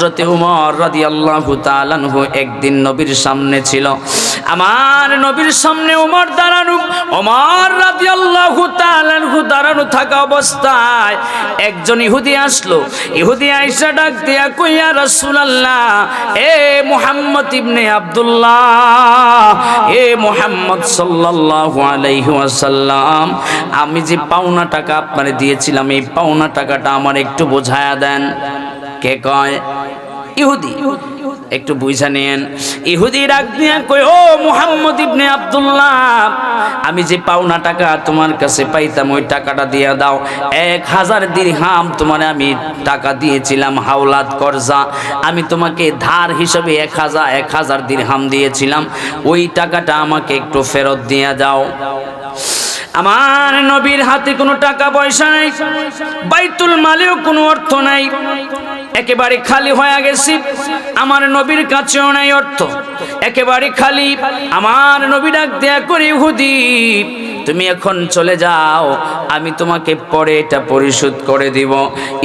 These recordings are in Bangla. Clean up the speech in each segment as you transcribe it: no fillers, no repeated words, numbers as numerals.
হযরত উমর রাদিয়াল্লাহু তাআলা আনহু একদিন নবীর সামনে ছিল। আমার নবীর সামনে উমর দাঁড়ানো, উমর রাদিয়াল্লাহু তাআলা আনহু দাঁড়ানো থাকা অবস্থায় একজন ইহুদি আসলো। ইহুদি আয়েশা ডাক দিয়া কই, ইয়া রাসূলুল্লাহ, এ মুহাম্মদ ইবনে আব্দুল্লাহ, এ মুহাম্মদ সাল্লাল্লাহু আলাইহি ওয়াসাল্লাম, আমি যে পাওনা টাকা আপনারে দিয়েছিলাম এই পাওনা টাকাটা আমার একটু বোঝায়া দেন। কে কয়? ইহুদি। একটু বুঝা নেন। ইহুদি ডাক দিয়া কই, ও মুহাম্মদ ইবনে আব্দুল্লাহ, আমি যে পাওনা টাকা তোমার কাছে পাইতাম ওই টাকাটা দিয়ে দাও। 1000 দিরহাম তোমারে আমি টাকা দিয়েছিলাম, হাওলাত কর্জা, আমি তোমাকে ধার হিসেবে 1000 দিরহাম দিয়েছিলাম, ওই টাকাটা আমাকে একটু ফেরত দিয়ে দাও। আমার নবীর হাতে কোনো টাকা পয়সা নাই, বাইতুল মালেও কোনো অর্থ নাই, একেবারে খালি হয়ে গেছি। আমার নবীর কাছেও নাই অর্থ, একেবারে খালি। আমার নবী ডাক দেয়া করে, ইহুদি তুমি এখন চলে যাও, আমি তোমাকে পরে এটা পরিশোধ করে দিব।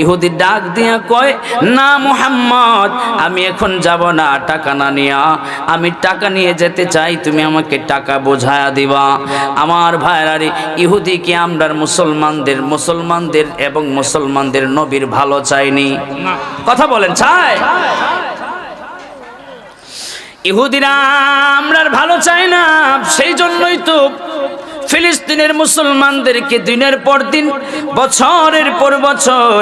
ইহুদি ডাক দিয়া কয়, না মুহাম্মদ, আমি এখন যাব না টাকা না নিয়া, আমি টাকা নিয়ে যেতে চাই, তুমি আমাকে টাকা বোঝায়া দিবা। আমার ভাইরারে, ইহুদি কি আমরার মুসলমানদের এবং মুসলমানদের নবীর ভালো চাইনি? কথা বলেন, চায়? ইহুদিরা আমরার ভালো চায় না, সেই জন্যই তো ফিলিস্তিনের মুসলমানদেরকে দিনের পর দিন, বছরের পর বছর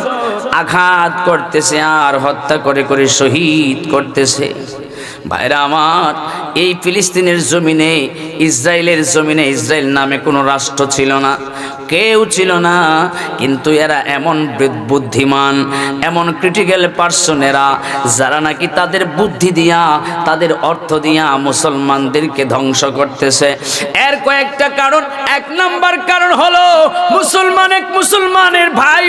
আঘাত করতেছে আর হত্যা করে করে শহীদ করতেছে। ভাইরা আমার, এই ফিলিস্তিনের জমিনে, ইসরায়েলের জমিনে, ইসরায়েল নামে কোনো রাষ্ট্র ছিল না, কেউ ছিল না, কিন্তু এরা এমন বুদ্ধিমান, এমন ক্রিটিক্যাল পার্সনেরা, যারা নাকি তাদের বুদ্ধি দিয়া, তাদের অর্থ দিয়া মুসলমানদেরকে ধ্বংস করতেছে। এর কয়েকটা কারণ। 1 নাম্বার কারণ হলো, মুসলমানের ভাই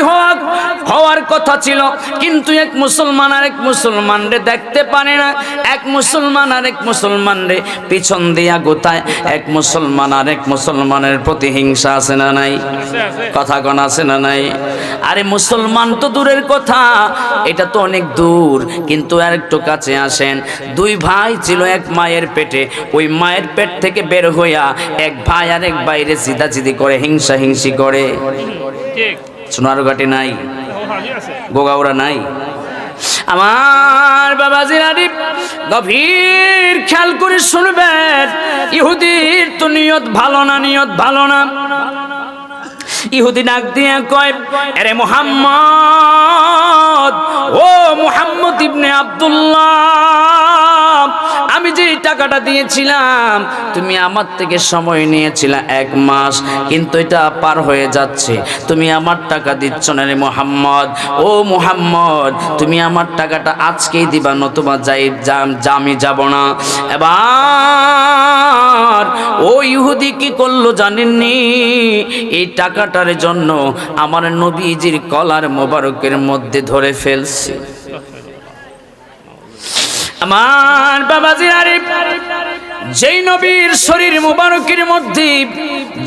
হওয়ার কথা ছিল, কিন্তু এক মুসলমান আর এক মুসলমানরে দেখতে পারে না, এক মুসলমান আর এক মুসলমানরে পিছন দিয়া গোতায়, এক মুসলমান আর এক মুসলমানের প্রতি হিংসা আছে না নাই? কথা কোন আছে না নাই? আরে মুসলমান তো দূরের কথা, এটা তো অনেক দূর, কিন্তু আর একটু কাছে আসেন। 2 ভাই ছিল এক মায়ের পেটে, ওই মায়ের পেট থেকে বের হইয়া এক ভাই আর এক বাইরে চিদাচিদি করে, হিংসি করে। সোনারঘাটে নাই, গোগাউড়া নাই। আমার বাবাজিরা গভীর খেয়াল করে শুনবেন, ইহুদির তো নিয়ত ভালো না। ইহুদি ডাক দিয়ে কয়, আরে মুহাম্মদ, ও মুহাম্মদ ইবনে আব্দুল্লাহ, আমি যে টাকাটা দিয়েছিলাম, তুমি আমার থেকে সময় নিয়েছিলে 1 মাস, কিন্তু এটা পার হয়ে যাচ্ছে, তুমি আমার টাকা দিচ্ছ না রে মুহাম্মদ। ও মুহাম্মদ, তুমি আমার টাকাটা আজকেই দিবা, নতুবা আমি যাব না। এবার ও ইহুদি কি করলো জানেননি? এই টাকাটার জন্য আমার নবীজির কলার মোবারকের মধ্যে ধরে ফেলছে। আমার বাবাজিরা, যেই নবীর শরীর মুবারকের মধ্যে,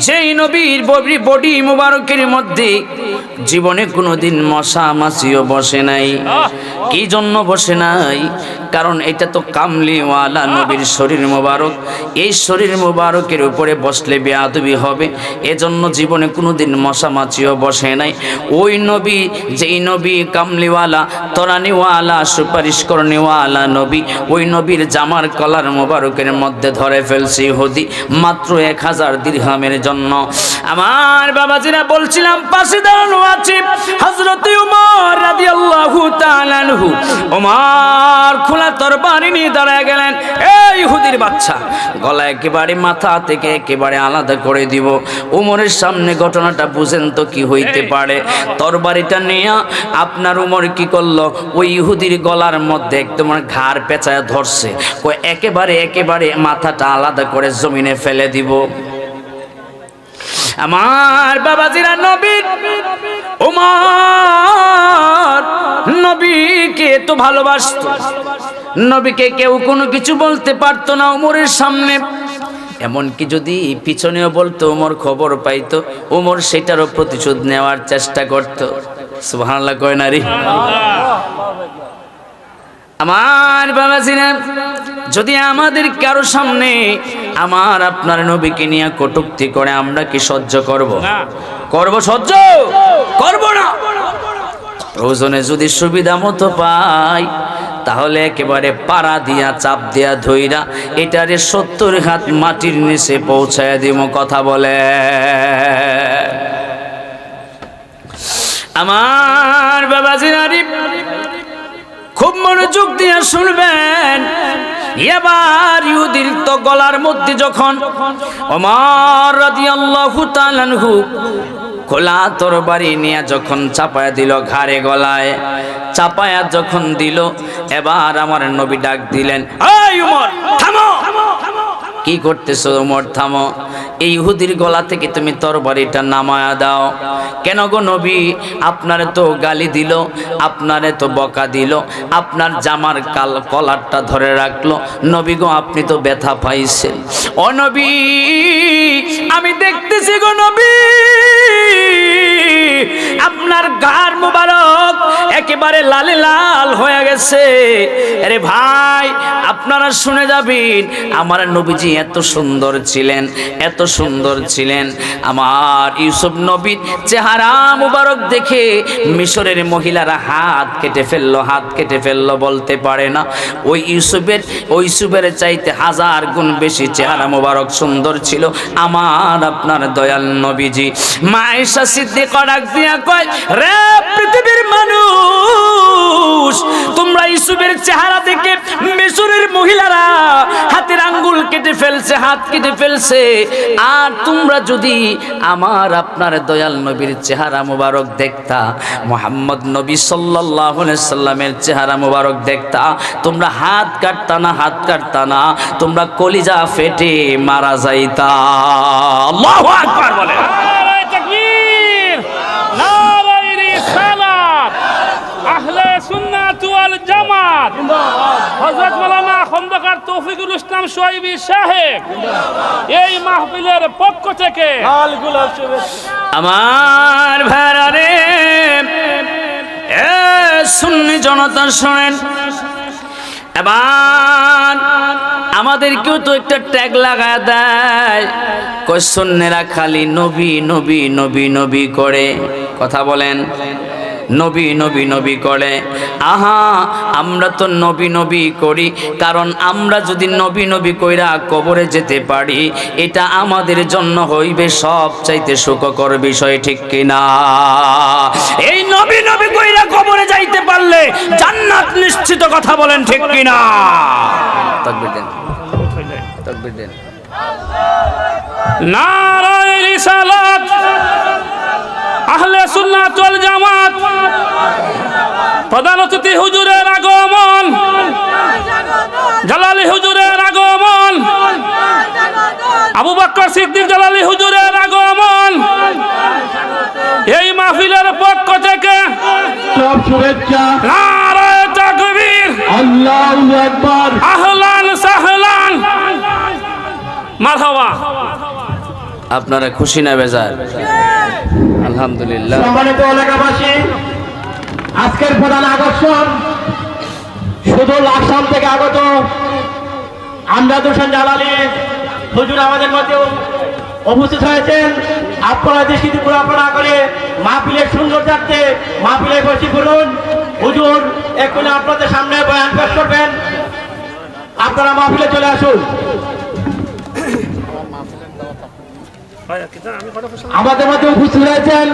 যেই নবীর বডি মুবারকের মধ্যে জীবনে কোনোদিন মশা মাছিও বসে নাই। কি জন্য বসে নাই? কারণ এটা তো কামলিওয়ালা নবীর শরীর মুবারক, এই শরীর মুবারকের উপরে বসলে বেয়াদবি হবে, এজন্য জীবনে কোনোদিন মশা মাছিও বসে নাই। ওই নবী, যেই নবী কামলিওয়ালা, তরানিওয়ালা, সুপারিশ করনেওয়ালা নবী, ওই নবীর জামার কলার মুবারকের মধ্যে ধরে ফেলছে ইহুদি, মাত্র 1000 দিরহামের জন্য। আমার বাবাজিরা, বলছিলাম পাশে দাঁড়ানো আছে হযরত উমর রাদিয়াল্লাহু তাআলা আনহু। উমর খোলা তরবারি নিয়ে দাঁড়ায় গেলেন, এই ইহুদির বাচ্চা, গলা একেবারে মাথা থেকে একেবারে আলাদা করে দিব। উমরের সামনে ঘটনাটা বুঝেন তো কি হইতে পারে। তরবারিটা নিয়ে আপনার উমর কি করলো? ওই ইহুদির গলার মধ্যে একদম ঘাড় পেঁচায় ধরছে, কই একেবারে মাথাটা আলাদা করে জমিনে ফেলে দিব। আমার বাবাজিরা, উমর নবীকে তো ভালোবাসত, নবীকে কেউ কোনো কিছু বলতে পারতো না উমরের সামনে। এমনকি যদি পিছনেও বলতো, উমর খবর পাইতো, উমর সেটারও প্রতিশোধ নেওয়ার চেষ্টা করত। সুবহানাল্লাহ কয় না রে? আমার বাবাজিরা, যদি আমাদের কারো সামনে আমার আপনার নবীকে নিয়ে কটূক্তি করে, আমরা কি সহ্য করব? করব? সহ্য করব না। প্রয়োজনে যদি সুবিধা মতো পাই, তাহলে একেবারে পাড়া দিয়া চাপ দিয়া ধইরা এটারে 70 হাত মাটির নিচে পৌঁছায় দিব। কথা বলে আমার বাবাজিরা, খুব মনোযোগ দিয়ে শুনবেন। এবার ইহুদির তো গলার মধ্যে যখন ওমর রাদিয়াল্লাহু তাআলা আনহু খোলা তরবারি নিয়ে যখন চাপায়া দিল, ঘাড়ে গলায় চাপায়া যখন দিল, এবার আমার নবী ডাক দিলেন, এই ওমর থামো। কি করতেছো ওমর? থামো। এই ইহুদির গলা থেকে তুমি তরবারিটা নামায়া দাও। কেন গো নবী? আপনারে তো গালি দিল, আপনারে তো বকা দিল, আপনার জামার কলারটা ধরে রাখলো। নবী গো, আপনি তো ব্যথা পাইছেন। ও নবী, আমি দেখতেছি গো নবী, আপনার গার মুবারক একেবারে লালে লাল হয়ে গেছে। আরে ভাই, আপনারা শুনে যাবেন, আমার নবীজি এত সুন্দর ছিলেন, এত সুন্দর ছিলেন। আমার ইউসুফ নবীর চেহারা মুবারক দেখে মিশরের মহিলারা হাত কেটে ফেললো, হাত কেটে ফেললো, বলতে পারে না। ওই ইউসুফের চাইতে 1000 গুণ বেশি চেহারা মুবারক সুন্দর ছিল আমার আপনার দয়াল নবীজি। মা আয়েশা সিদ্দিকা ডাক দিয়া কয়, রে পৃথিবীর মানুষ, তোমরা ইউসুফের চেহারা দেখে মিশরের মহিলারা হাতের আঙ্গুল কেটে ফেলছে, হাত কেটে ফেলছে। আর তোমরা যদি আমার আপনার দয়াল নবীর চেহারা মুবারক দেখতা, মুহাম্মদ নবী সাল্লাল্লাহু আলাইহি সাল্লামের চেহারা মুবারক দেখতা, তোমরা হাত কাটতা না, হাত কাটতা না, তোমরা কলিজা ফেটে মারা যাইতা। আল্লাহু আকবার বলে। নারে তাকবীর, নারে রিসালাত, আহলে সুন্নাত ওয়াল জামাত, হযরত মাওলানা খন্দকার তৌফিকুল ইসলাম শোয়েবী সাহেব এই মাহফিলের পক্ষ থেকে আমার ভাইরা রে, এ সুন্নি জনতা শোনেন। এবার আমাদেরকেও তো একটা ট্যাগ লাগায় দেয়, কই সুন্নিরা খালি নবী নবী নবী নবী করে। কথা বলেন, নবী নবী নবী করে। আহা, আমরা তো নবী নবী করি, কারণ আমরা যদি নবী নবী কইরা কবরে যেতে পারি, এটা আমাদের জন্য হইবে সবচাইতে সুখকর বিষয়, ঠিক কিনা? এই নবী নবী কইরা কবরে যাইতে পারলে জান্নাত নিশ্চিত। কথা বলেন, ঠিক কিনা? তাকবীর দেন, তাকবীর দেন। নারে রিসালাত, আহলে সুন্নাত ওয়াল জামাত, প্রধান অতিথি হুজুরের আগমন, জালালি হুজুরের আগমন, আবু বকর সিদ্দিক জালালি হুজুরের আগমন, এই মাহফিলের পক্ষ থেকে সব শুভেচ্ছা। নারে তাকবীর, আল্লাহু আকবার। আহলান সাহলান, মারহাবা। আপনারা খুশি না বেজার? আলহামদুলিল্লাহ। সম্মানিত এলাকাবাসী, আজকের প্রধান আকর্ষণ শুধু আসাম থেকে আগত আমজাদ হোসেন জালালি হুজুর আমাদের মধ্যে উপস্থিত হয়েছেন। আপনারা দৃষ্টি পুরাপনা করে মাহফিলের সুন্দর থাকতে মাহফিলে বসে পড়ুন। হুজুর এক্ষুনি আপনাদের সামনে বয়ান পেশ করবেন, আপনারা মাহফিলে চলে আসুন। আমাদের মধ্যে উপস্থিত রয়েছেন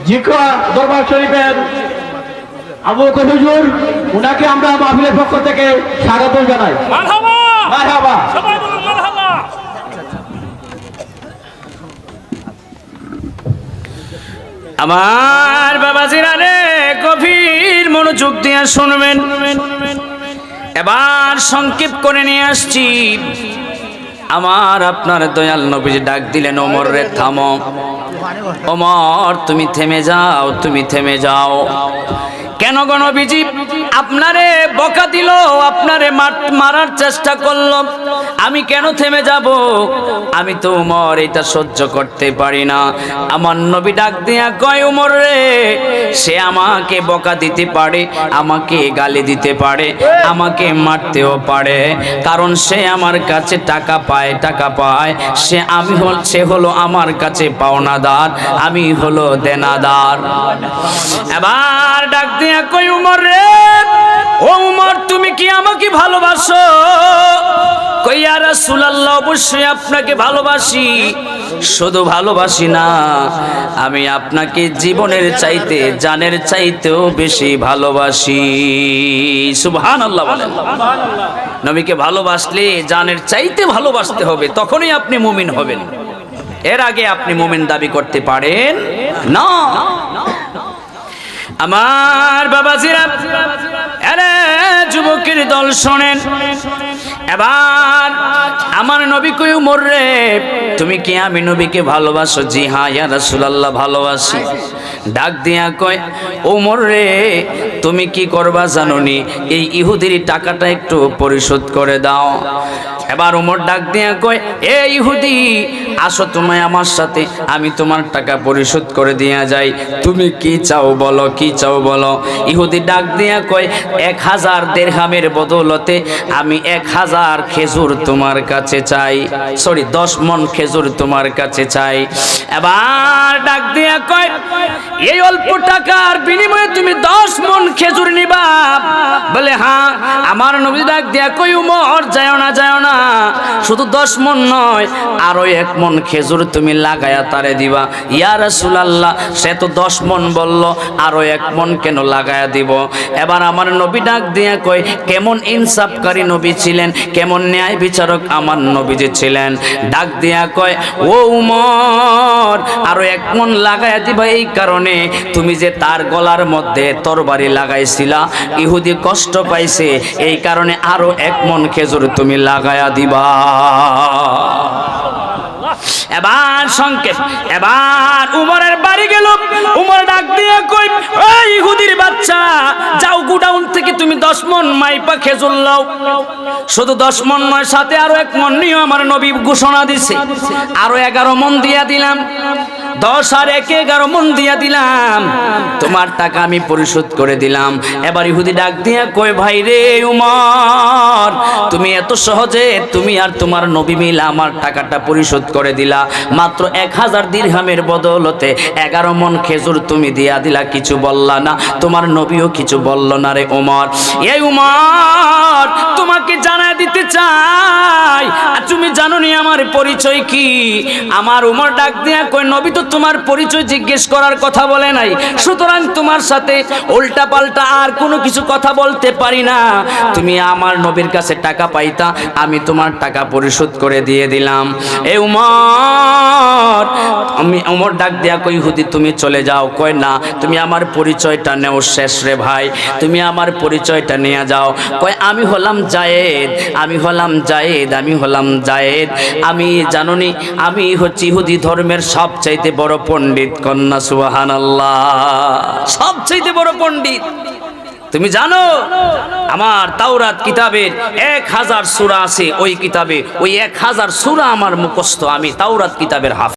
জিকোয়া দরবার শরীফের আবু বকর হুজুর, উনাকে আমরা মাহফিলের পক্ষ থেকে স্বাগত জানাই। মারহাবা, মারহাবা। সবাই বলুন মারহাবা। আমার বাবাজিরা রে, গভীর মনোযোগ দিয়ে শুনবেন। এবার সংক্ষেপ করে নিয়ে আসছি। আমার আপনার দয়াল নবীজি ডাক দিলেন, ওমর রে থামো। ওমর, তুমি থেমে যাও, তুমি থেমে যাও। কেন গো নবীজি? আপনারে বকা দিল, আপনারে মারার চেষ্টা করলো, আমি কেন থেমে যাব? আমি তো উমর এটা সহ্য করতে পারি না। আমার নবী ডাক দিয়া কয়, উমর রে, সে আমাকে বকা দিতে পারে, আমাকে গালি দিতে পারে, আমাকে মারতেও পারে, কারণ সে আমার কাছে টাকা পায়। সে হলো আমার কাছে পাওনাদার, আমি হলো দেনাদার। এবার ডাক দিয়া কই, উমর রে, ও উমর, তুমি কি আমাকে ভালোবাসো? কই, ইয়া রাসূলুল্লাহ, অবশ্যই আপনাকে ভালোবাসি। শুধু ভালোবাসি না, আমি আপনাকে জীবনের চাইতে, জানের চাইতেও বেশি ভালোবাসি। সুবহানাল্লাহ বলেন। নবীকে ভালোবাসলে জানের চাইতে ভালোবাসতে হবে, তখনই আপনি মুমিন হবেন। এর আগে আপনি মুমিন দাবি করতে পারেন না। আমার বাবাজিরা, আরে যুবকের দল শোনেন, এবার আমার নবী কই, উমর রে, তুমি কি আমি নবীকে ভালোবাসো? জি হ্যাঁ ইয়া রাসূলুল্লাহ, ভালোবাসি। ডাক দিয়া কয়, উমর রে, তুমি কি করবা জানোনি? এই ইহুদির টাকাটা একটু পরিশোধ করে দাও। এবার উমর ডাক দিয়া কয়, এ ইহুদি, আসো তুমি আমার সাথে, আমি তোমার টাকা পরিশোধ করে দিয়া যাই। তুমি কি চাও বলো, কি চাও বলো? ইহুদি ডাক দিয়া কয়, 1000 দিরহামের বদৌলতে আমি 1000 খেজুর তোমার কাছে চাই। 10 মণ খেজুর তোমার কাছে চাই। এবার ডাক দিয়া কয়, এই অল্প টাকার বিনিময়ে তুমি 10 মণ খেজুর নিবা? বলে হ্যাঁ। আমার নবী ডাক দিয়া কই, উমর, যাও না, যাও না, শুধু 10 মণ নয়, আরো 1 মণ খেজুর তুমি লাগায়া তারে দিবা। ইয়া রাসূলুল্লাহ, সে তো 10 মণ বলল, আরো 1 মণ কেন লাগায়া দিব? এবার আমার নবী ডাক দিয়া কই, কেমন ইনসাফকারী নবী ছিলেন, কেমন ন্যায় বিচারক আমার নবী যে ছিলেন। ডাক দিয়া কয়, ও উমর, আরো 1 মণ লাগায়া দিবা, এই কারণে তুমি যে তার গলার মধ্যে তরবারি লাগাইছিলা, ইহুদি কষ্ট পাইছে, এই কারণে আরো 1 মণ খেজুর তুমি লাগায়া দিবা। এবার সংকেত, এবার উমরের বাড়ি গেল। উমর ডাক দিয়ে কই, ওই ইহুদির বাচ্চা, যাও গোডাউন থেকে তুমি 10 মণ মাইপা খেজুর লাও। শুধু 10 মণ নয়, সাথে আরো 1 মণ নিয়ে আমার নবী ঘোষণা দিছে। আরো 11 মণ দিয়া দিলাম, 10 আর 1 11 মণ দিয়া দিলাম, তোমার টাকা আমি পরিশোধ করে দিলাম। এবার ইহুদি ডাক দিয়া কই, ভাই রে উমর, তুমি এত সহজে তুমি আর তোমার নবী মিলে আমার টাকাটা পরিশোধ করে দিলা, মাত্র 1000 দিরহামের বদৌলতে 11 মণ খেজুর তুমি দিয়া দিলা, কিছু বললা না, তোমার নবীও কিছু বলল না রে উমর। এই উমর, তোমাকে জানাই দিতে চাই, তুমি জানো নি আমার পরিচয় কি? আমার উমর ডাক দিয়া কই, নবী তো তোমার পরিচয় জিজ্ঞেস করার কথা বলে নাই, সুতরাং তোমার সাথে উল্টা পাল্টা আর কোনো কিছু কথা বলতে পারি না। তুমি আমার নবীর কাছে টাকা পাইতা, আমি তোমার টাকা পরিশোধ করে দিয়ে দিলাম। এই উমর, আমি উমর ডাক দিয়া কই, ইহুদি তুমি চলে যাও। কয় না, তুমি আমার পরিচয়টা নেও শেষ রে ভাই, তুমি আমার পরিচয়টা নিয়ে যাও। কয়, আমি হলাম জায়েদ, আমি হলাম জায়েদ, আমি হলাম জায়েদ। আমি জানুনি, আমি হচ্ছি ইহুদি ধর্মের সবচাইতে বড় পণ্ডিত। কন্যা সুবহানাল্লাহ, সবচাইতে বড় পণ্ডিত। তুমি জানো আমার তাওরাত কিতাবের 1000 সূরা আছে, ওই কিতাবে ওই 1000 সূরা আমার মুখস্থ, আমি তাওরাত কিতাবের হাফেজ।